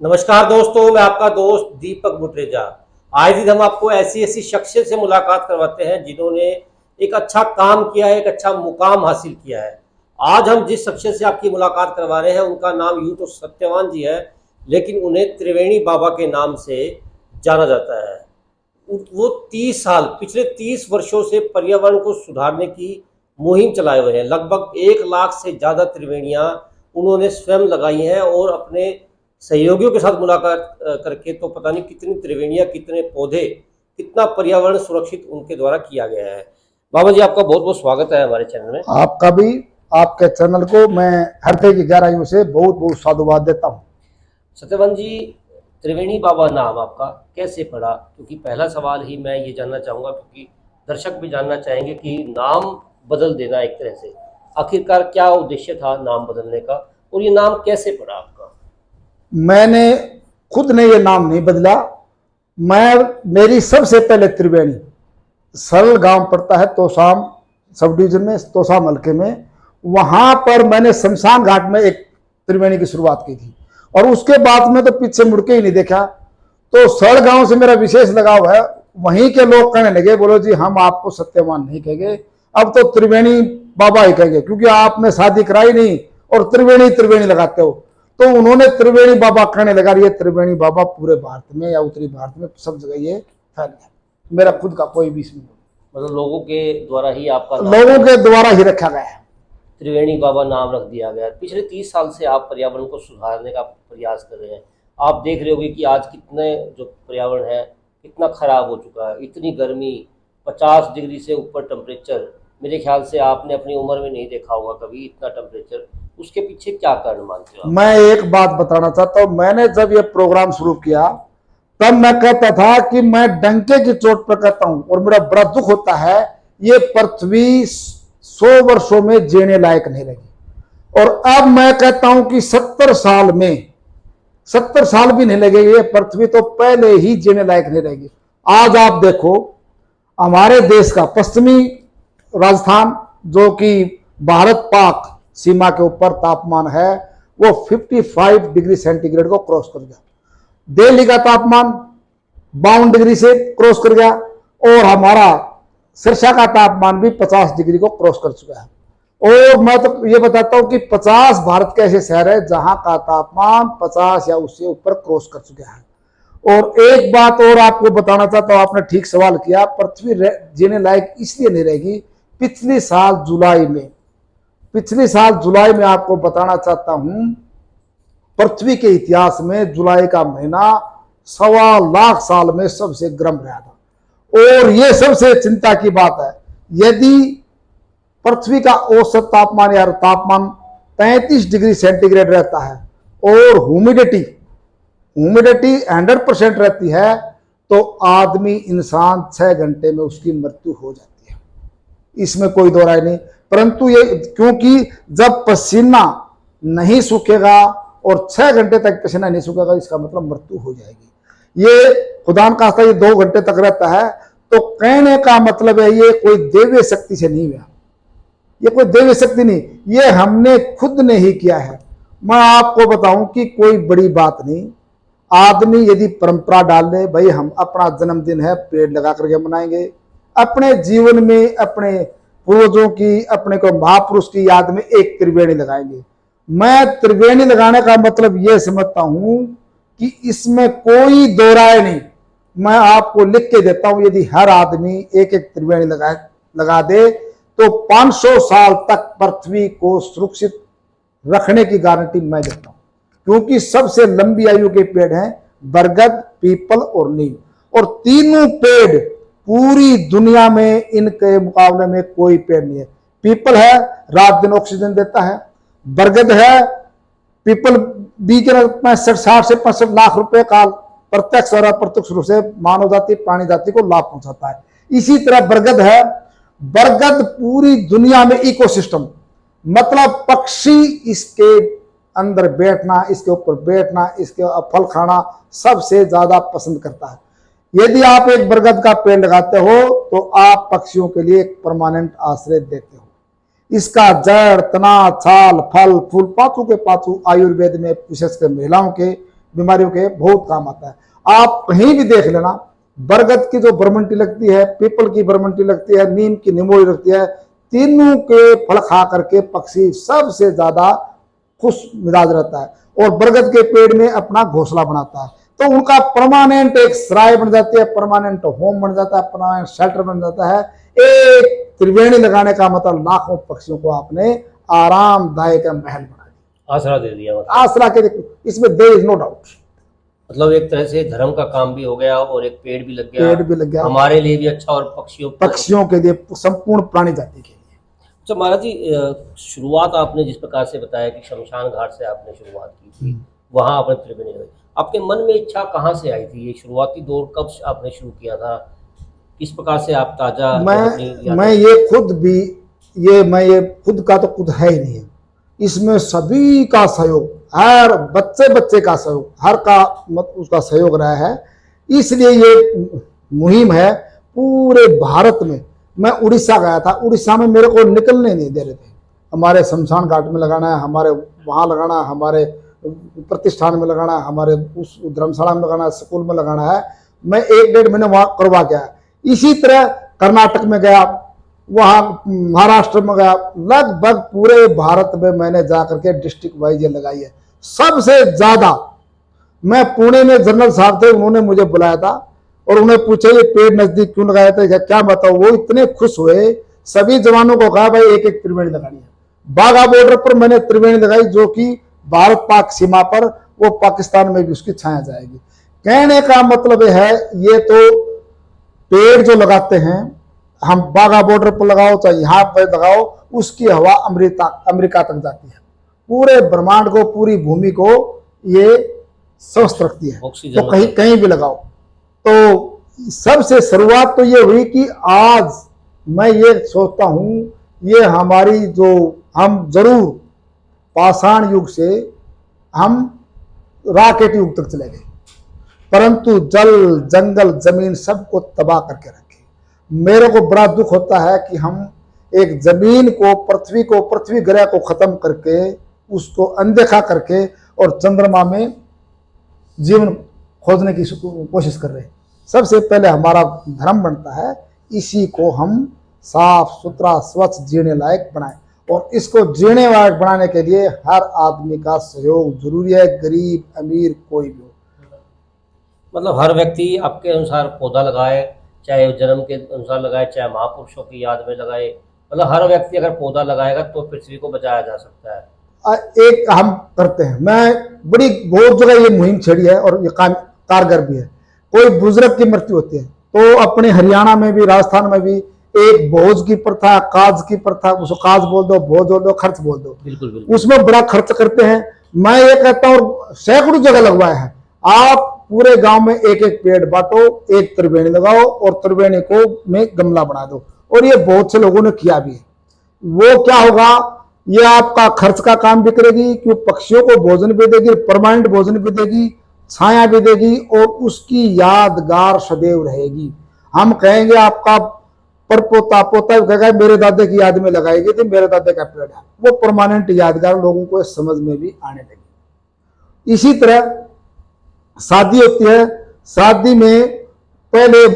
नमस्कार दोस्तों, मैं आपका दोस्त दीपक बुटरेजा। आए दिन हम आपको ऐसी ऐसी शख्सियत से मुलाकात करवाते हैं जिन्होंने एक अच्छा काम किया है, एक अच्छा मुकाम हासिल किया है। आज हम जिस शख्सियत से आपकी मुलाकात करवा रहे हैं उनका नाम यूं तो सत्यवान जी है, लेकिन उन्हें त्रिवेणी बाबा के नाम से जाना जाता है। वो 30 साल, पिछले 30 वर्षों से पर्यावरण को सुधारने की मुहिम चलाए हुए हैं। लगभग 1 लाख से ज़्यादा त्रिवेणियाँ उन्होंने स्वयं लगाई हैं और अपने सहयोगियों के साथ मुलाकात करके तो पता नहीं कितनी त्रिवेणियाँ, कितने पौधे, कितना पर्यावरण सुरक्षित उनके द्वारा किया गया है। बाबा जी, आपका बहुत बहुत स्वागत है हमारे चैनल में। आपका भी, आपके चैनल को मैं हृदय की गहराइयों से बहुत बहुत साधुवाद देता हूँ। सत्यवान जी, त्रिवेणी बाबा नाम आपका कैसे पड़ा? क्योंकि पहला सवाल ही मैं ये जानना चाहूँगा, क्योंकि दर्शक भी जानना चाहेंगे कि नाम बदल देना एक तरह से आखिरकार क्या उद्देश्य था नाम बदलने का, और ये नाम कैसे पड़ा आपका? मैंने खुद ने ये नाम नहीं बदला। मेरी सबसे पहले त्रिवेणी सरल गांव पड़ता है तोसाम सब डिवीजन में, तोसाम हल्के में। वहां पर मैंने शमशान घाट में एक त्रिवेणी की शुरुआत की थी और उसके बाद में तो पीछे मुड़ के ही नहीं देखा। तो सरल गांव से मेरा विशेष लगाव है। वहीं के लोग कहने लगे, बोलो जी हम आपको सत्यवान नहीं कहेंगे, अब तो त्रिवेणी बाबा ही कहेंगे, क्योंकि आपने शादी कराई नहीं और त्रिवेणी त्रिवेणी लगाते हो। तो उन्होंने त्रिवेणी बाबा कहने लगा। ये त्रिवेणी बाबा पूरे भारत में या उत्तरी भारत में सब जगह ये फैल गया। मेरा खुद का कोई भी इसमें, मतलब लोगों के द्वारा ही आपका नाम, लोगों के द्वारा ही रखा गया है, त्रिवेणी बाबा नाम रख दिया गया। पिछले 30 साल से आप पर्यावरण को सुधारने का प्रयास कर रहे हैं। आप देख रहे होंगे कि आज कितने जो पर्यावरण है कितना खराब हो चुका है। इतनी गर्मी, 50 डिग्री से ऊपर टेम्परेचर, मेरे ख्याल से आपने अपनी उम्र में नहीं देखा होगा कभी इतना टेम्परेचर। उसके पीछे क्या कारण मानते हो आप? मैं एक बात बताना चाहता हूं। मैंने जब ये प्रोग्राम शुरू किया तब मैं कहता था कि मैं डंके की चोट पर कहता हूं और मेरा बड़ा दुख होता है, ये पृथ्वी 100 वर्षों में जीने लायक नहीं रही। और अब मैं कहता हूं कि 70 साल में, 70 साल भी नहीं लगेगी, ये पृथ्वी तो पहले ही जीने लायक नहीं रहेगी। आज आप देखो, हमारे देश का पश्चिमी राजस्थान, जो कि भारत पाक सीमा के ऊपर तापमान है, वो 55 डिग्री सेंटीग्रेड को क्रॉस कर गया। दिल्ली का तापमान 52 डिग्री से क्रॉस कर गया और हमारा सिरसा का तापमान भी 50 डिग्री को क्रॉस कर चुका है। और मैं तो ये बताता हूं कि 50 भारत के ऐसे शहर है जहां का तापमान 50 या उससे ऊपर क्रॉस कर चुका है। और एक बात और आपको बताना चाहता हूं, आपने ठीक सवाल किया, पृथ्वी जीने लायक इसलिए नहीं रहेगी। पिछले साल जुलाई में आपको बताना चाहता हूं, पृथ्वी के इतिहास में जुलाई का महीना 1.25 साल में सबसे गर्म रहा था। और यह सबसे चिंता की बात है, यदि पृथ्वी का औसत तापमान या तापमान 35 डिग्री सेंटीग्रेड रहता है और ह्यूमिडिटी 100% रहती है, तो आदमी इंसान 6 घंटे में उसकी मृत्यु हो जाती है। इसमें कोई दो राय नहीं। परंतु ये, क्योंकि जब पसीना नहीं सूखेगा और 6 घंटे तक पसीना नहीं सूखेगा, इसका मतलब मृत्यु हो जाएगी। ये खुदा का खास्ता ये 2 घंटे तक रहता है। तो कहने का मतलब है, ये कोई दैवीय शक्ति से नहीं हुआ, ये कोई दैवीय शक्ति नहीं, ये हमने खुद ने ही किया है। मैं आपको बताऊं कि कोई बड़ी बात नहीं। आदमी यदि परंपरा डाल ले, भाई हम अपना जन्मदिन है पेड़ लगा करके मनाएंगे, अपने जीवन में अपने पूर्वजों की, अपने को महापुरुष की याद में एक त्रिवेणी लगाएंगे। मैं त्रिवेणी लगाने का मतलब यह समझता हूं कि इसमें कोई दो राय नहीं। मैं आपको लिख के देता हूं, यदि हर आदमी एक एक त्रिवेणी लगा दे तो 500 साल तक पृथ्वी को सुरक्षित रखने की गारंटी मैं देता हूं। क्योंकि सबसे लंबी आयु के पेड़ हैं बरगद, पीपल और नीम, और तीनों पेड़ पूरी दुनिया में इनके मुकाबले में कोई पेड़ नहीं है। पीपल है, रात दिन ऑक्सीजन देता है। बरगद है, पीपल बीज 60 से 65 लाख रुपए का प्रत्यक्ष और अप्रत्यक्ष रूप से मानव जाति, प्राणी जाति को लाभ पहुंचाता है। इसी तरह बरगद है। बरगद पूरी दुनिया में इकोसिस्टम, मतलब पक्षी इसके अंदर बैठना, इसके ऊपर बैठना, इसके फल खाना सबसे ज्यादा पसंद करता है। यदि आप एक बरगद का पेड़ लगाते हो तो आप पक्षियों के लिए एक परमानेंट आश्रय देते हो। इसका जड़, तना, छाल, फल, फूल, पातू के पातू आयुर्वेद में विशेषकर महिलाओं के बीमारियों के बहुत काम आता है। आप कहीं भी देख लेना, बरगद की जो बरमंटी लगती है, पीपल की बरमंटी लगती है, नीम की निमोली लगती है, तीनों के फल खा करके पक्षी सबसे ज्यादा खुश मिजाज रहता है और बरगद के पेड़ में अपना घोंसला बनाता है। तो उनका परमानेंट एक सराय बन जाती है, परमानेंट होम बन जाता है, परमानेंट शेल्टर बन जाता है। एक त्रिवेणी लगाने का मतलब लाखों पक्षियों को आपने आरामदायक महल बना दिया, आसरा दे दिया मतलब। आसरा के। इसमें देयर इज नो डाउट। मतलब एक तरह से धर्म का काम भी हो गया और एक पेड़ भी लग गया, पेड़ भी लग गया, हमारे लिए भी अच्छा और पक्षियों के लिए, संपूर्ण प्राणी जाति के लिए। अच्छा महाराज जी, शुरुआत आपने जिस प्रकार से बताया कि शमशान घाट से आपने शुरुआत की थी, वहां आपने त्रिवेणी लगाई, आपके मन में इच्छा कहाँ से आई थी? ये शुरुआती दौर कब आपने शुरू किया था? किस प्रकार से आप ताजा मैं ये खुद भी, ये खुद का तो खुद है ही नहीं है, इसमें सभी का सहयोग, हर बच्चे का सहयोग, हर का उसका सहयोग रहा है। इसलिए ये मुहिम है पूरे भारत में। मैं उड़ीसा गया था, उड़ीसा में मेरे को निकलने नहीं दे रहे थे। हमारे शमशान घाट में लगाना है, हमारे वहाँ लगाना, हमारे प्रतिष्ठान में लगाना, हमारे उस धर्मशाला में लगाना, स्कूल में लगाना है। मैं 1-1.5 महीने वहाँ करवा गया। इसी तरह कर्नाटक में गया, वहाँ महाराष्ट्र में गया, लगभग पूरे भारत में मैंने जाकर के डिस्ट्रिक्ट वाइज ये लगाई है। सबसे ज्यादा मैं पुणे में जनरल साहब थे, उन्होंने मुझे बुलाया था और उन्हें पूछा ये पेड़ नजदीक क्यों लगाया था, क्या बताओ। वो इतने खुश हुए, सभी जवानों को कहा भाई एक एक त्रिवेणी लगानी है। बाघा बॉर्डर पर मैंने त्रिवेणी लगाई, जो कि भारत पाक सीमा पर, वो पाकिस्तान में भी उसकी छाया जाएगी। कहने का मतलब है ये तो पेड़ जो लगाते हैं हम, बाघा बॉर्डर पर लगाओ चाहे यहाँ पर लगाओ, उसकी हवा अमेरिका तक जाती है। पूरे ब्रह्मांड को, पूरी भूमि को ये स्वस्थ रखती है। तो कहीं कहीं भी लगाओ। तो सबसे शुरुआत तो ये हुई कि आज मैं ये सोचता हूं, ये हमारी जो, हम जरूर पाषाण युग से हम रॉकेट युग तक चले गए, परंतु जल जंगल जमीन सबको तबाह करके रखे। मेरे को बड़ा दुख होता है कि हम एक जमीन को, पृथ्वी ग्रह को खत्म करके, उसको अनदेखा करके और चंद्रमा में जीवन खोजने की कोशिश कर रहे हैं। सबसे पहले हमारा धर्म बनता है इसी को हम साफ सुथरा स्वच्छ जीने लायक बनाएं, और इसको जीने लायक बनाने के लिए हर आदमी का सहयोग जरूरी है, गरीब अमीर कोई भी हो। मतलब हर व्यक्ति आपके अनुसार पौधा लगाए, चाहे जन्म के अनुसार लगाए, चाहे महापुरुषों की याद में लगाए, मतलब हर व्यक्ति अगर पौधा लगाएगा तो पृथ्वी को बचाया जा सकता है। एक हम करते हैं, मैं बहुत जगह ये मुहिम छेड़ी है और ये कारगर भी है। कोई बुजुर्ग की मृत्यु होती है तो अपने हरियाणा में भी, राजस्थान में भी एक भोज की प्रथा, काज की प्रथा, उसको काज बोल दो, भोज बोल दो, खर्च बोल दो, बिल्कुल बिल्कुल, उसमें बड़ा खर्च करते हैं। मैं ये कहता हूँ सैकड़ों जगह लगवाए हैं, आप पूरे गांव में एक एक पेड़ बांटो, एक त्रिवेणी लगाओ और त्रिवेणी को में गमला बना दो, और ये बहुत से लोगों ने किया भी है। वो क्या होगा, ये आपका खर्च का काम भी करेगी, क्यों पक्षियों को भोजन भी देगी, परमानेंट भोजन भी देगी, छाया भी देगी, और उसकी यादगार सदैव रहेगी। हम कहेंगे आपका परपोता पोता कहेगा मेरे दादे की याद में लगाई गई थी, मेरे दादे का पेड़ है, वो परमानेंट यादगार लोगों को समझ में भी आने लगी। इसी तरह शादी होती है, शादी में पहले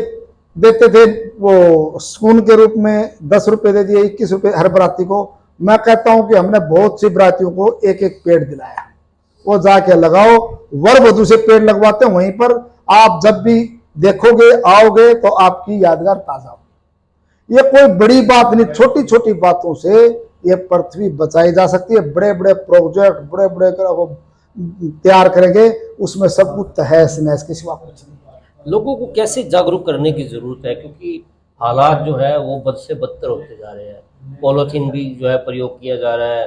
देते थे वो सून के रूप में 10 रुपए दे दिए, 21 रुपए हर बराती को। मैं कहता हूं कि हमने बहुत सी बरातियों को एक एक पेड़ दिलाया, वो जाके लगाओ, वर वधु से पेड़ लगवाते हैं वहीं पर। आप जब भी देखोगे आओगे तो आपकी यादगार ताजा होगी। ये कोई बड़ी बात नहीं, छोटी छोटी बातों से ये पृथ्वी बचाई जा सकती है। बड़े बड़े प्रोजेक्ट, बड़े बड़े तैयार करेंगे, उसमें सब कुछ तहस नहस के सिवा कुछ नहीं। लोगों को कैसे जागरूक करने की जरूरत है, क्योंकि हालात जो है वो बद से बदतर होते जा रहे हैं। पॉलीथीन भी जो है प्रयोग किया जा रहा है,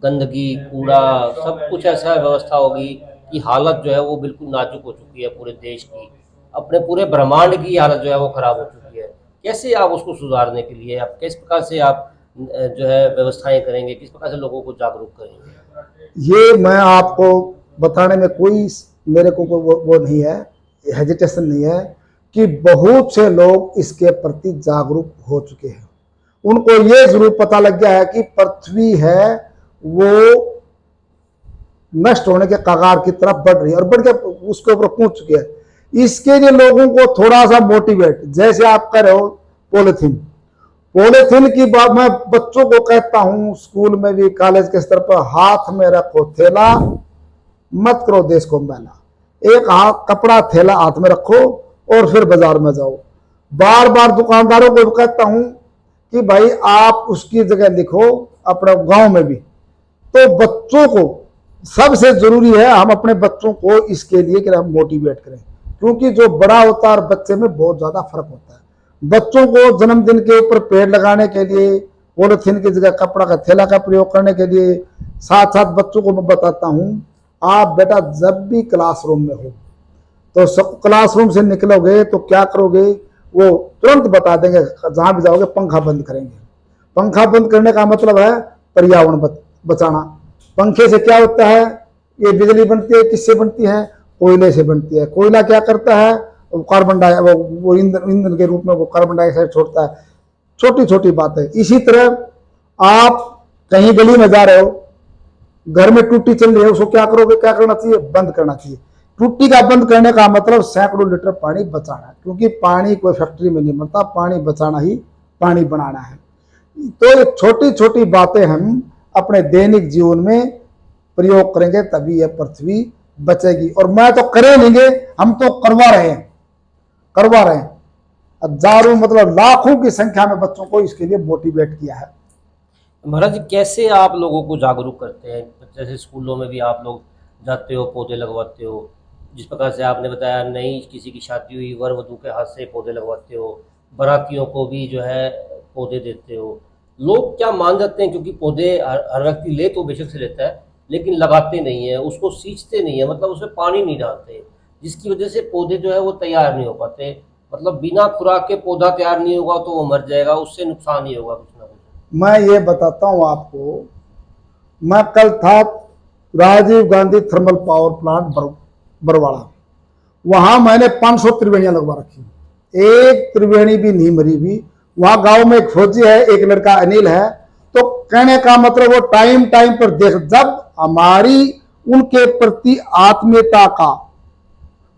गंदगी, कूड़ा, सब कुछ ऐसा व्यवस्था होगी कि हालत जो है वो बिल्कुल नाजुक हो चुकी है पूरे देश की, अपने पूरे ब्रह्मांड की हालत जो है वो खराब हो चुकी है। कैसे आप उसको सुधारने के लिए आप किस प्रकार से आप जो है व्यवस्थाएं करेंगे, किस प्रकार से लोगों को जागरूक करेंगे? ये मैं आपको बताने में कोई मेरे को वो नहीं है, हेजिटेशन नहीं है, कि बहुत से लोग इसके प्रति जागरूक हो चुके हैं। उनको ये जरूर पता लग गया है कि पृथ्वी है वो नष्ट होने के कगार की तरफ बढ़ रही है और बढ़ के उसके ऊपर पहुंच चुकी है। इसके लिए लोगों को थोड़ा सा मोटिवेट, जैसे आप कर रहे हो पॉलिथीन, पॉलिथीन की बात मैं बच्चों को कहता हूं, स्कूल में भी कॉलेज के स्तर पर, हाथ में रखो थैला, मत करो देश को मैला। एक हाथ कपड़ा थैला हाथ में रखो और फिर बाजार में जाओ। बार बार दुकानदारों को कहता हूं कि भाई आप उसकी जगह लिखो अपने गांव में भी। तो बच्चों को सबसे जरूरी है हम अपने बच्चों को इसके लिए कि हम मोटिवेट करें, क्योंकि जो बड़ा होता है और बच्चे में बहुत ज्यादा फर्क होता है। बच्चों को जन्मदिन के ऊपर पेड़ लगाने के लिए पॉलिथीन की जगह कपड़ा का थैला का प्रयोग करने के लिए, साथ साथ बच्चों को मैं बताता हूं, आप बेटा जब भी क्लासरूम में हो तो सब क्लासरूम से निकलोगे तो क्या करोगे, वो तुरंत बता देंगे, जहां भी जाओगे पंखा बंद करेंगे। पंखा बंद करने का मतलब है पर्यावरण बचाना। पंखे से क्या होता है, ये बिजली बनती है, किससे बनती है, कोयले से बनती है। कोयला क्या करता है, कार्बन डाइऑक्साइड, वो ईंधन के रूप में वो कार्बन डाइऑक्साइड छोड़ता है। छोटी छोटी बात है। इसी तरह आप कहीं गली में जा रहे हो, घर में टूटी चल रही है, उसको क्या करोगे, क्या करना चाहिए, बंद करना चाहिए। टूटी का बंद करने का मतलब सैकड़ों लीटर पानी बचाना है, क्योंकि पानी कोई फैक्ट्री में नहीं बनता, पानी बचाना ही पानी बनाना है। तो ये छोटी छोटी बातें हम अपने दैनिक जीवन में प्रयोग करेंगे तभी यह पृथ्वी बचेगी। और मैं तो करे नहीं, हम तो करवा रहे हैं, करवा रहे हैं। हजारों मतलब लाखों की संख्या में बच्चों को इसके लिए मोटिवेट किया है। महाराज जी, कैसे आप लोगों को जागरूक करते हैं? जैसे स्कूलों में भी आप लोग जाते हो, पौधे लगवाते हो, जिस प्रकार से आपने बताया, नई किसी की शादी हुई, वर वधू के हाथ से पौधे लगवाते हो, बारातियों को भी जो है पौधे देते हो। लोग क्या मान जाते हैं, क्योंकि पौधे हर व्यक्ति ले तो बेशक से लेता है, लेकिन लगाते नहीं है, उसको सींचते नहीं है, मतलब उसमें पानी नहीं डालते, जिसकी वजह से पौधे जो है वो तैयार नहीं हो पाते। मतलब बिना खुराक के पौधा तैयार नहीं होगा तो वो मर जाएगा, उससे नुकसान ही होगा कुछ ना कुछ। मैं ये बताता हूं आपको, मैं कल था Rajiv Gandhi thermal power plant Barwada, वहां मैंने 500 त्रिवेणियां लगवा रखी, एक त्रिवेणी भी नहीं मरी हुई। वहां गांव में एक फौजी है, एक लड़का अनिल है। तो कहने का मतलब वो टाइम टाइम पर देख, जब हमारी उनके प्रति आत्मीयता का,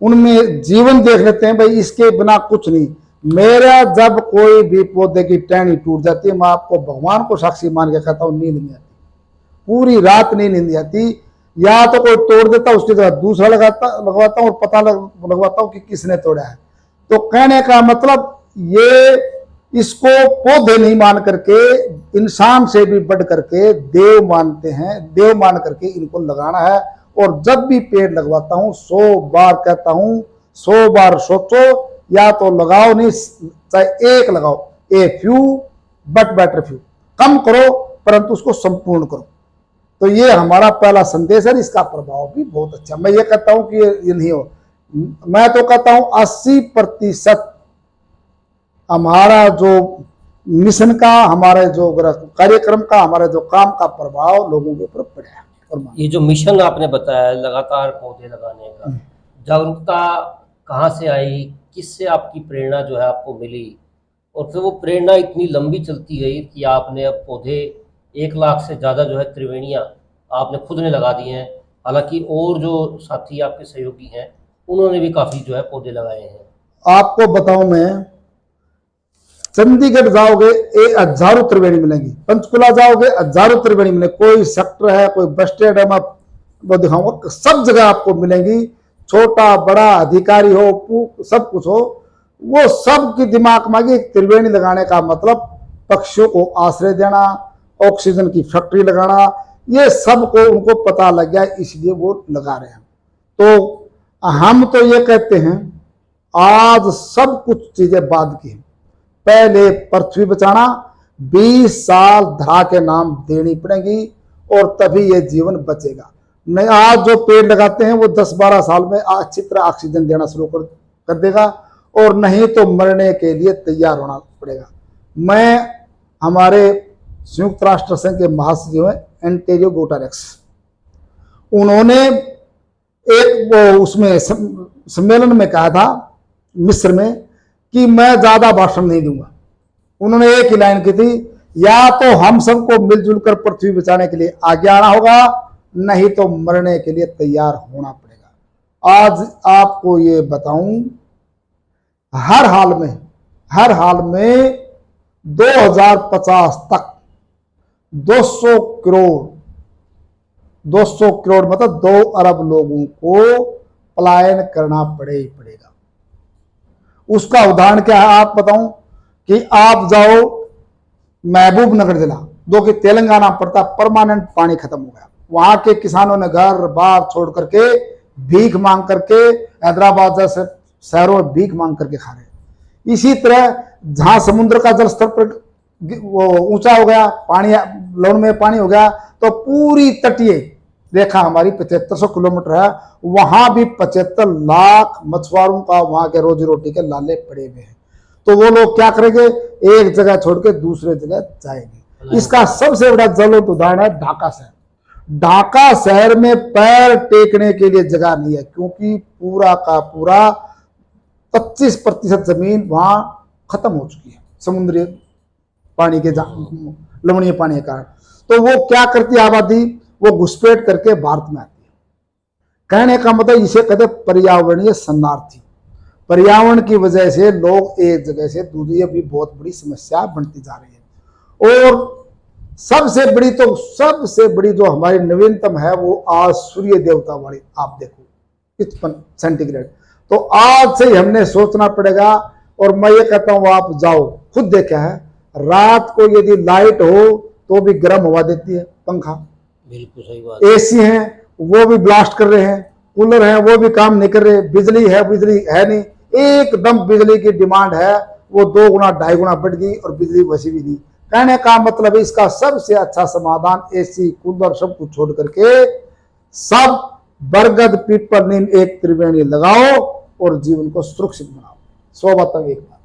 उनमें जीवन देख लेते हैं, भाई इसके बिना कुछ नहीं। मेरा जब कोई भी पौधे की टहनी टूट जाती है, मैं आपको भगवान को साक्षी मान के कहता हूं, नींद नहीं आती, पूरी रात नींद आती। या तो कोई तोड़ देता, उसकी जगह दूसरा लगवाता हूं और पता लगवाता हूं कि किसने तोड़ा है। तो कहने का मतलब ये, इसको पौधे नहीं मान करके, इंसान से भी बढ़ करके देव मानते हैं, देव मान करके इनको लगाना है। और जब भी पेड़ लगवाता हूं 100 बार कहता हूं, 100 बार सोचो, या तो लगाओ, नहीं चाहे एक लगाओ, a few but better few, कम करो परंतु उसको संपूर्ण करो। तो ये हमारा पहला संदेश है। इसका प्रभाव भी बहुत अच्छा। मैं ये कहता हूं कि ये नहीं हो, मैं तो कहता हूं 80% हमारा जो मिशन का, हमारे जो कार्यक्रम का, हमारे जो काम का प्रभाव लोगों के ऊपर पड़ा है। ये जो मिशन आपने बताया लगातार पौधे लगाने का, जागरूकता कहाँ से आई, किससे आपकी प्रेरणा जो है आपको मिली, और फिर वो प्रेरणा इतनी लंबी चलती गई कि आपने अब पौधे 1 लाख से ज़्यादा जो है त्रिवेणियाँ आपने खुद ने लगा दी हैं। हालांकि और जो साथी आपके सहयोगी हैं उन्होंने भी काफ़ी जो है पौधे लगाए हैं। आपको बताऊं, मैं चंडीगढ़ जाओगे हजारों त्रिवेणी मिलेंगी, पंचकुला जाओगे हजारों त्रिवेणी मिलेंगी, कोई सेक्टर है, कोई बस स्टैंड है, मैं वो दिखाऊंगा, सब जगह आपको मिलेंगी। छोटा बड़ा अधिकारी हो, सब कुछ हो, वो सब के दिमाग में एक त्रिवेणी लगाने का मतलब पक्षियों को आश्रय देना, ऑक्सीजन की फैक्ट्री लगाना, ये सब को उनको पता लग गया, इसलिए वो लगा रहे हैं। तो हम तो ये कहते हैं, आज सब कुछ चीजें बाद की हैं, पहले पृथ्वी बचाना, 20 साल धरा के नाम देनी पड़ेगी और तभी ये जीवन बचेगा। नहीं, आज जो पेड़ लगाते हैं वो 10-12 साल में अच्छी तरह ऑक्सीजन देना शुरू कर देगा, और नहीं तो मरने के लिए तैयार होना पड़ेगा। मैं हमारे संयुक्त राष्ट्र संघ के महासचिव हैं एंटोनियो गुटेरेस, उन्होंने एक वो उसमें सम्मेलन में कहा था मिस्र में कि मैं ज्यादा भाषण नहीं दूंगा। उन्होंने एक ही लाइन की थी, या तो हम सबको मिलजुल कर पृथ्वी बचाने के लिए आगे आना होगा, नहीं तो मरने के लिए तैयार होना पड़ेगा। आज आपको ये बताऊं, हर हाल में 2050 तक 200 करोड़ मतलब 2 अरब लोगों को पलायन करना पड़ेगा। उसका उदाहरण क्या है आप बताऊं कि आप जाओ महबूब नगर जिला, जो कि तेलंगाना पड़ता, परमानेंट पानी खत्म हो गया। वहां के किसानों ने घर बार छोड़ करके भीख मांग करके हैदराबाद जैसे शहरों में भीख मांग करके खा रहे। इसी तरह जहां समुद्र का जल स्तर पर वो ऊंचा हो गया, पानी लोन में पानी हो गया, तो पूरी तटीय रेखा हमारी 7500 किलोमीटर है, वहां भी 75 लाख मछुआरों का वहां के रोजी रोटी के लाले पड़े हुए हैं। तो वो लोग क्या करेंगे, एक जगह छोड़ के दूसरे जगह जाएंगे। इसका सबसे बड़ा ज्वलंत उदाहरण है ढाका शहर। ढाका शहर में पैर टेकने के लिए जगह नहीं है, क्योंकि पूरा का पूरा 25% जमीन वहां खत्म हो चुकी है समुद्री पानी के लवणीय पानी के कारण। तो वो क्या करती है आबादी, वो घुसपैठ करके भारत में आती है। कहने का मतलब इसे कहते पर्यावरणीय शरणार्थी। पर्यावरण की वजह से लोग एक जगह से दूसरी भी बहुत बड़ी समस्या बनती जा रही है। और सबसे बड़ी जो हमारी नवीनतम है वो आज सूर्य देवता वाली, आप देखो 55 सेंटीग्रेड। तो आज से ही हमने सोचना पड़ेगा। और मैं ये कहता हूं आप जाओ, खुद देखा है, रात को यदि लाइट हो तो भी गर्म हवा देती है पंखा, बिल्कुल सही बात। एसी हैं वो भी ब्लास्ट कर रहे हैं, कूलर हैं वो भी काम नहीं कर रहे, बिजली है नहीं, एकदम बिजली की डिमांड है वो 2 गुना 2.5 गुना बढ़ गई और बिजली वैसी भी नहीं। कहने का मतलब है इसका सबसे अच्छा समाधान एसी कूलर सब कुछ छोड़ करके सब बरगद पीपल नीम एक त्रिवेणी लगाओ और जीवन को सुरक्षित बनाओ। 100 बातों में एक बात।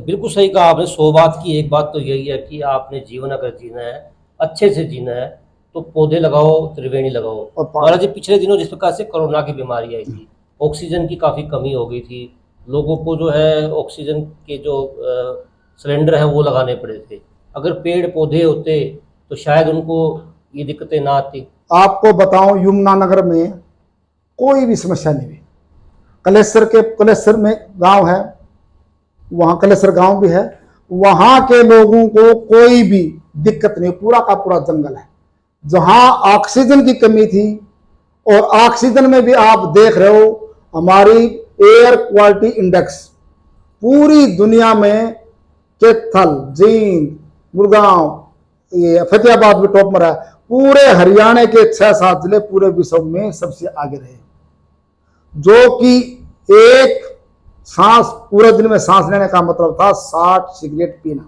बिल्कुल सही कहा आपने। 100 बात की एक बात तो यही है कि आपने जीवन अगर जीना है, अच्छे से जीना है, तो पौधे लगाओ, त्रिवेणी लगाओ। और महाराज जी, पिछले दिनों जिस प्रकार से कोरोना की बीमारी आई थी, ऑक्सीजन की काफ़ी कमी हो गई थी, लोगों को जो है ऑक्सीजन के जो सिलेंडर है वो लगाने पड़े थे। अगर पेड़ पौधे होते तो शायद उनको ये दिक्कतें ना आती। आपको बताऊं, यमुनानगर में कोई भी समस्या नहीं हुई। कलेसर में गांव है, वहां कलेसर गांव भी है, वहां के लोगों को कोई भी दिक्कत नहीं, पूरा का पूरा जंगल है। जहां ऑक्सीजन की कमी थी, और ऑक्सीजन में भी आप देख रहे हो हमारी एयर क्वालिटी इंडेक्स पूरी दुनिया में कैथल, जींद, गुड़गांव, ये फतेहाबाद भी टॉप में रहा है। पूरे हरियाणा के 6-7 जिले पूरे विश्व में सबसे आगे रहे, जो कि एक सांस पूरे दिन में सांस लेने का मतलब था 60 सिगरेट पीना।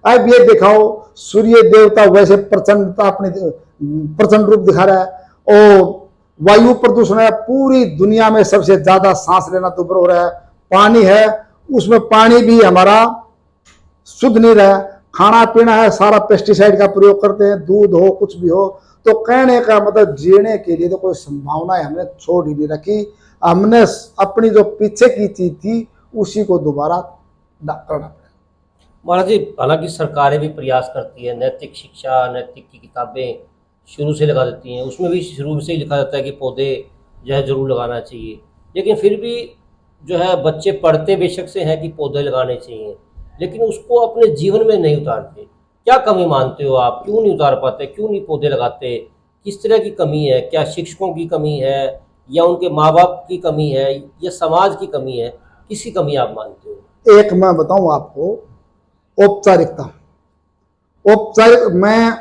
अब ये दिखाओ, सूर्य देवता वैसे प्रचंड रूप दिखा रहा है और वायु प्रदूषण है, पूरी दुनिया में सबसे ज्यादा सांस लेना दुर्भर हो रहा है। पानी है, उसमें पानी भी हमारा शुद्ध नहीं रहा। खाना पीना है, सारा पेस्टिसाइड का प्रयोग करते हैं, दूध हो कुछ भी हो। तो कहने का मतलब जीने के लिए तो कोई संभावना हमने छोड़ ही नहीं रखी। हमने अपनी जो पीछे की चीज थी उसी को दोबारा करना पड़ेगा। महाराज जी, हालांकि सरकारें भी प्रयास करती है, नैतिक शिक्षा, नैतिक की किताबें शुरू से लगा देती हैं, उसमें भी शुरू से ही लिखा जाता है कि पौधे जो है जरूर लगाना चाहिए। लेकिन फिर भी जो है बच्चे पढ़ते बेशक से हैं कि पौधे लगाने चाहिए, लेकिन उसको अपने जीवन में नहीं उतारते। क्या कमी मानते हो आप, क्यों नहीं उतार पाते, क्यों नहीं पौधे लगाते? किस तरह की कमी है? क्या शिक्षकों की कमी है, या उनके माँ बाप की कमी है, या समाज की कमी है? किसकी कमी आप मानते हो? एक मैं बताऊं आपको, औपचारिकता। मैं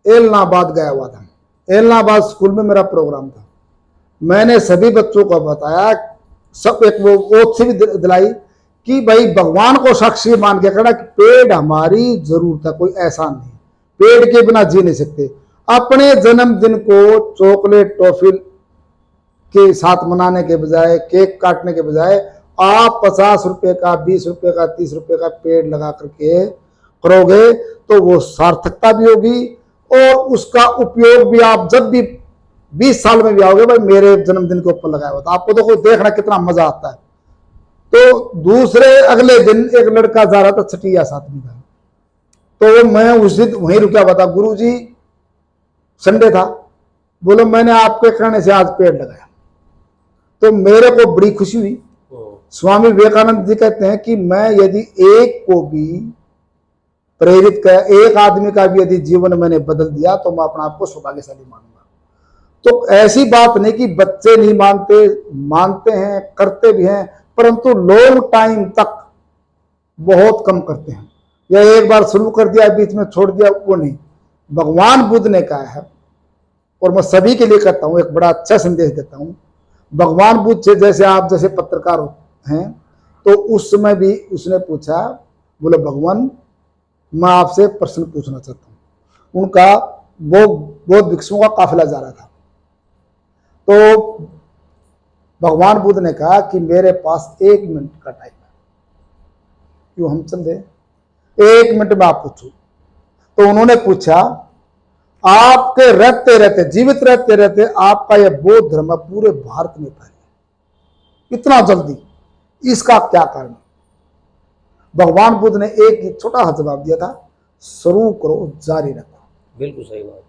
एलनाबाद गया हुआ था, एलनाबाद स्कूल में मेरा प्रोग्राम था। मैंने सभी बच्चों को बताया, सब एक वो ओथ भी दिलाई कि भाई भगवान को साक्षी मान के कहना कि पेड़ हमारी जरूरत है, कोई ऐसा नहीं, पेड़ के बिना जी नहीं सकते। अपने जन्मदिन को चॉकलेट टॉफी के साथ मनाने के बजाय, केक काटने के बजाय, आप 50 रुपए का, 20 रुपए का, 30 रुपए का पेड़ लगा करके करोगे तो वो सार्थकता भी होगी, और उसका उपयोग भी आप जब भी 20 साल में भी आओगे, भाई मेरे जन्मदिन के ऊपर लगाया हुआ था, आपको तो कोई देखना कितना मजा आता है। तो दूसरे अगले दिन एक लड़का जा रहा था छठिया 7वीं का, तो मैं उस दिन वहीं रुका हुआ था। गुरुजी संडे था, बोलो मैंने आपके कहने से आज पेड़ लगाया, तो मेरे को बड़ी खुशी हुई। स्वामी विवेकानंद जी कहते हैं कि मैं यदि एक को भी प्रेरित कर, एक आदमी का भी यदि जीवन मैंने बदल दिया तो मैं अपने आप को सौभाग्यशाली मानूंगा। तो ऐसी बात नहीं कि बच्चे नहीं मानते, मानते हैं, करते भी हैं, परंतु लॉन्ग टाइम तक बहुत कम करते हैं। या एक बार शुरू कर दिया बीच में छोड़ दिया, वो नहीं। भगवान बुद्ध ने कहा है, और मैं सभी के लिए कहता हूं, एक बड़ा अच्छा संदेश देता हूं। भगवान बुद्ध से जैसे आप जैसे पत्रकार हैं, तो उस समय भी उसने पूछा, बोले भगवान मैं आपसे प्रश्न पूछना चाहता हूं। उनका वो बौद्ध भिक्षुओं का काफिला जा रहा था, तो भगवान बुद्ध ने कहा कि मेरे पास 1 मिनट का टाइम है, क्यों हम चल दे, 1 मिनट में आप पूछो। तो उन्होंने पूछा, आपके रहते रहते, जीवित रहते रहते आपका यह बौद्ध धर्म पूरे भारत में फैला इतना जल्दी, इसका क्या कारण? भगवान बुद्ध ने एक ही छोटा सा जवाब दिया था, शुरू करो, जारी रखो। बिल्कुल सही बात है।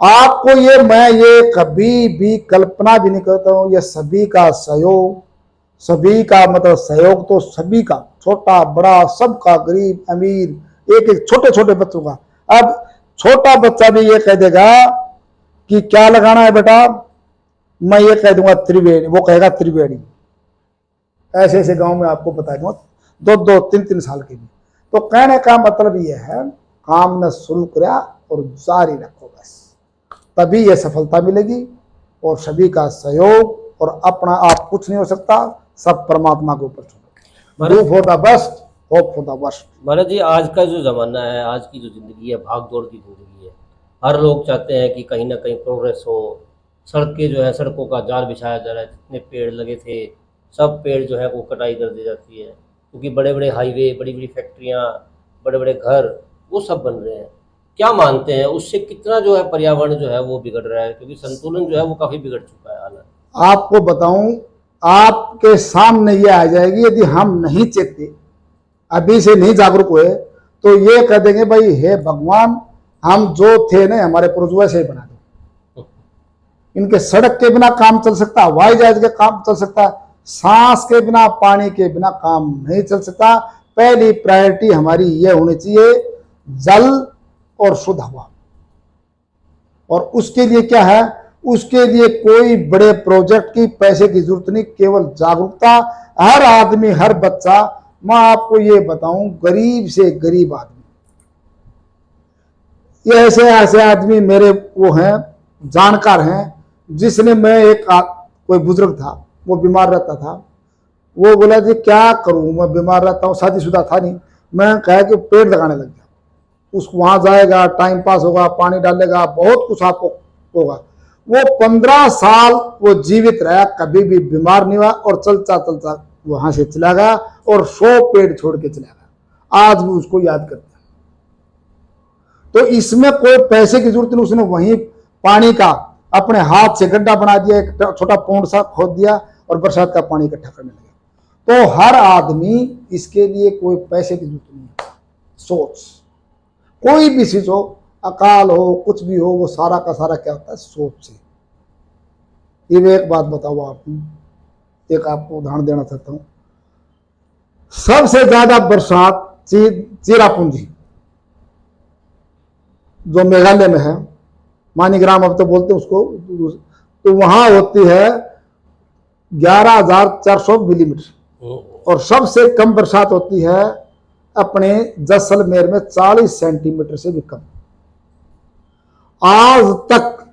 आपको मैं ये कभी भी कल्पना भी नहीं करता हूं, ये सभी का सहयोग, सभी का मतलब सहयोग तो सभी का, छोटा बड़ा सबका, गरीब अमीर, एक एक छोटे छोटे बच्चों का। अब छोटा बच्चा भी ये कह देगा कि क्या लगाना है बेटा, मैं ये कह दूंगा त्रिवेणी, वो कहेगा त्रिवेणी। ऐसे ऐसे गांव में आपको बता दूंगा, 2-2, 3-3 साल के भी। तो कहने का मतलब ये है, काम ने शुरू किया और जारी रखो बस, तभी ये सफलता मिलेगी। और सभी का सहयोग, और अपना आप कुछ नहीं हो सकता, सब परमात्मा के ऊपर छोड़ो। Do for the best, hope for the worst. Maharaj ji, आज का जो ज़माना है, आज की जो ज़िंदगी है, भाग दौड़ की ज़िंदगी है, हर लोग चाहते हैं कि कहीं ना कहीं प्रोग्रेस हो। सड़कें जो है, सड़कों का जाल बिछाया जा रहा है, जितने पेड़ लगे थे सब पेड़ जो है वो कटाई कर दी जाती है, क्योंकि बड़े बड़े हाईवे, बड़ी बड़ी फैक्ट्रियाँ, बड़े बड़े घर वो सब बन रहे हैं। क्या मानते हैं उससे कितना जो है पर्यावरण जो है वो बिगड़ रहा है, क्योंकि संतुलन जो है वो काफ़ी बिगड़ चुका है हालत। आपको बताऊं, आपके सामने ये आ जाएगी, यदि हम नहीं चेते, अभी से नहीं जागरूक हुए, तो ये कह देंगे भाई हे भगवान, हम जो थे ना हमारे पूर्वज वैसे ही बना दो। इनके सड़क के बिना काम चल सकता, हवाई जहाज के काम चल सकता, सांस के बिना, पानी के बिना काम नहीं चल सकता। पहली प्रायोरिटी हमारी ये होनी चाहिए, जल और शुद्ध हवा। और उसके लिए क्या है, उसके लिए कोई बड़े प्रोजेक्ट की, पैसे की जरूरत नहीं, केवल जागरूकता। हर आदमी, हर बच्चा, मैं आपको ये बताऊं, गरीब से गरीब आदमी, ये ऐसे ऐसे आदमी मेरे वो हैं, जानकार हैं, जिसने, मैं कोई बुजुर्ग था, वो बीमार रहता था, वो बोला जी क्या करूं, मैं बीमार रहता हूं, शादीशुदा था नहीं, मैं कहा कि पेड़ लगाने लग गया। उसको वहां जाएगा, टाइम पास होगा, पानी डालेगा, बहुत कुछ आपको होगा। वो 15 साल वो जीवित रहा, कभी भी बीमार नहीं हुआ, और चलता चलता वहां से चला गया, और 100 पेड़ छोड़ के चला गया। आज भी उसको याद करते हैं। तो इसमें कोई पैसे की जरूरत नहीं, उसने वहीं पानी का अपने हाथ से गड्ढा बना दिया, एक छोटा पौंड सा खोद दिया, और बरसात का पानी इकट्ठा करने लगे। तो हर आदमी, इसके लिए कोई पैसे की जरूरत नहीं है, सोच। कोई भी चीज हो, अकाल हो, कुछ भी हो, वो सारा का सारा क्या होता है, सोच से। ये एक बात बताओ आपको, एक आपको उदाहरण देना चाहता हूं। सबसे ज्यादा बरसात चिरापुंजी, जो मेघालय में है, मानीग्राम अब तो बोलते हैं उसको, तो वहां होती है 11,400 मिलीमीटर। और सबसे कम बरसात होती है अपने जैसलमेर में 40 सेंटीमीटर से भी कम। आज तक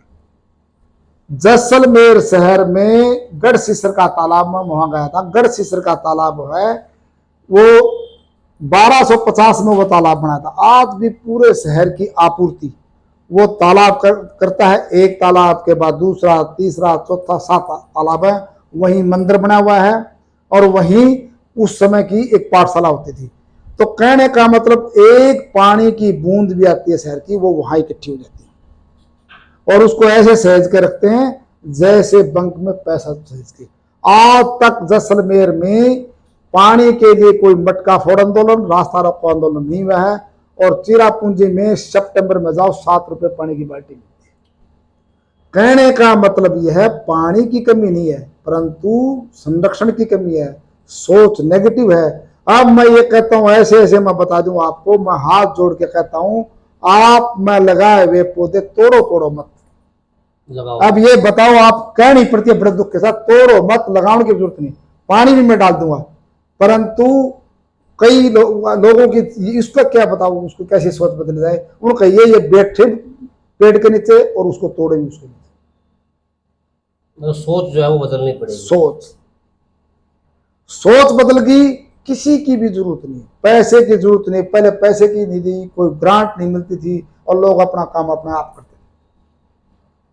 जैसलमेर शहर में गढ़सीसर का तालाब, में वहां गया था, गढ़सीसर का तालाब है वो 1250 में वो तालाब बना था। आज भी पूरे शहर की आपूर्ति वो तालाब करता है, एक तालाब के बाद दूसरा, तीसरा, चौथा, 7 तालाब है। वहीं मंदिर बना हुआ है, और वहीं उस समय की एक पाठशाला होती थी। तो कहने का मतलब, एक पानी की बूंद भी आती है शहर की, वो वहां इकट्ठी हो जाती है, और उसको ऐसे सहेज के रखते हैं जैसे बैंक में पैसा सहेज के। आज तक जैसलमेर में पानी के लिए कोई मटका फोड़ आंदोलन, रास्ता रोको आंदोलन नहीं हुआ है। और चिरापुंजी में सितंबर में जाओ, 7 रुपए पानी की बाल्टी मिलती कहने का मतलब यह है पानी की कमी नहीं है, परंतु संरक्षण की कमी है, सोच नेगेटिव है। अब मैं ये कहता हूं, ऐसे ऐसे मैं बता दूं आपको, मैं हाथ जोड़ के कहता हूं, आप मैं लगाए हुए पौधे तोड़ो तोड़ो मत। लगाओ। अब ये बताओ, आप कह नहीं पड़ती है बड़े दुख के साथ, तोड़ो मत, लगाने की जरूरत नहीं, पानी भी मैं डाल दूंगा, परंतु कई लोगों की इसका क्या बताऊं, उसको कैसी सोच बदल जाए। उनका ये बैठे पेड़ के नीचे और उसको तोड़ेंगे उसके नीचे। मतलब सोच जो है वो बदलनी पड़ेगी। सोच बदल गई, किसी की भी जरूरत नहीं, पैसे की जरूरत नहीं, पहले पैसे की नहीं दी, कोई ग्रांट नहीं मिलती थी और लोग अपना काम अपने आप करते थे।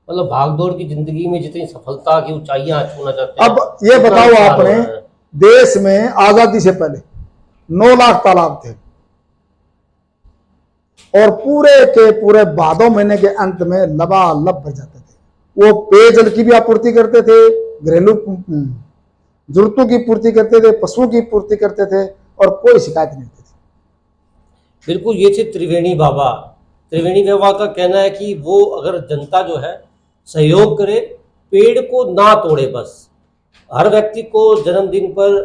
मतलब भागदौड़ की जिंदगी में जितनी सफलता की ऊंचाइयां छूना चाहते हैं, अब ये उतना बताओ नुकसान आपने, हो रहा है। देश में आजादी से पहले 9 लाख तालाब थे और पूरे के पूरे भादों महीने के अंत में लबालब भर जाते थे। वो पेयजल की भी आपूर्ति करते थे, घरेलू जरूरतों की पूर्ति करते थे, पशुओं की पूर्ति करते थे और कोई शिकायत नहीं होती थी। बिल्कुल, ये थे त्रिवेणी बाबा। त्रिवेणी बाबा का कहना है कि वो अगर जनता जो है सहयोग करे, पेड़ को ना तोड़े, बस हर व्यक्ति को जन्मदिन पर,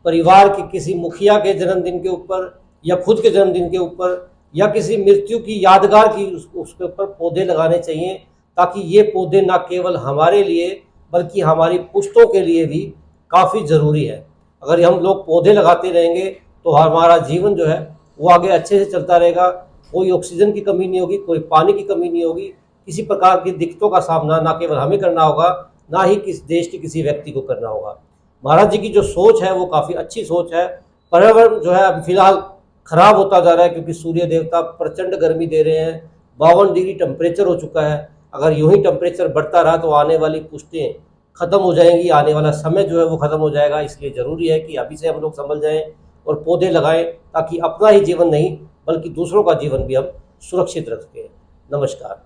परिवार के किसी मुखिया के जन्मदिन के ऊपर या खुद के जन्मदिन के ऊपर या किसी मृत्यु की यादगार की उसके ऊपर पौधे लगाने चाहिए, ताकि ये पौधे ना केवल हमारे लिए बल्कि हमारी पुश्तों के लिए भी काफ़ी ज़रूरी है। अगर हम लोग पौधे लगाते रहेंगे तो हमारा जीवन जो है वो आगे अच्छे से चलता रहेगा, कोई ऑक्सीजन की कमी नहीं होगी, कोई पानी की कमी नहीं होगी, किसी प्रकार की दिक्कतों का सामना ना केवल हमें करना होगा, ना ही किस देश के किसी व्यक्ति को करना होगा। महाराज जी की जो सोच है वो काफ़ी अच्छी सोच है। पर्यावरण जो है अभी फिलहाल खराब होता जा रहा है, क्योंकि सूर्य देवता प्रचंड गर्मी दे रहे हैं, 52 डिग्री टेम्परेचर हो चुका है। अगर यूं ही टेम्परेचर बढ़ता रहा तो आने वाली पुश्तें खत्म हो जाएंगी, आने वाला समय जो है वो खत्म हो जाएगा। इसलिए ज़रूरी है कि अभी से हम लोग संभल जाएं और पौधे लगाएं, ताकि अपना ही जीवन नहीं बल्कि दूसरों का जीवन भी हम सुरक्षित रख सकें। नमस्कार।